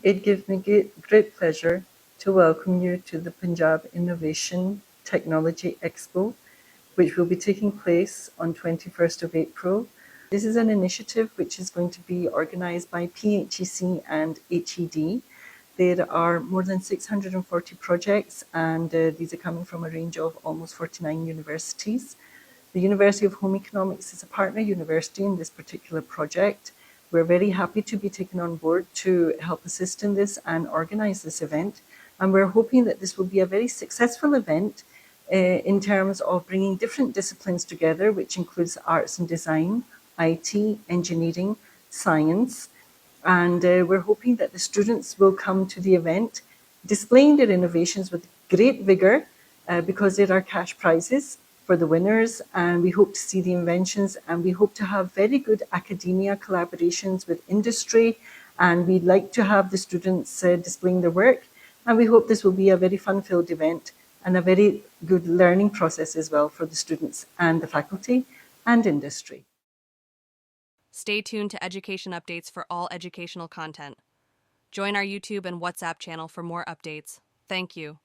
It gives me great pleasure to welcome you to the Punjab Innovation Technology Expo, which will be taking place on 21st of April. This is an initiative which is going to be organised by PHEC and HED. There are more than 640 projects, and these are coming from a range of almost 49 universities. The University of Home Economics is a partner university in this particular project. We're very happy to be taken on board to help assist in this and organise this event. And we're hoping that this will be a very successful event in terms of bringing different disciplines together, which includes arts and design, IT, engineering, science. And we're hoping that the students will come to the event displaying their innovations with great vigour because there are cash prizes for the winners, and we hope to see the inventions, and we hope to have very good academia collaborations with industry, and we'd like to have the students displaying their work, and we hope this will be a very fun-filled event and a very good learning process as well for the students and the faculty and industry. Stay tuned to education updates for all educational content. Join our YouTube and WhatsApp channel for more updates. Thank you.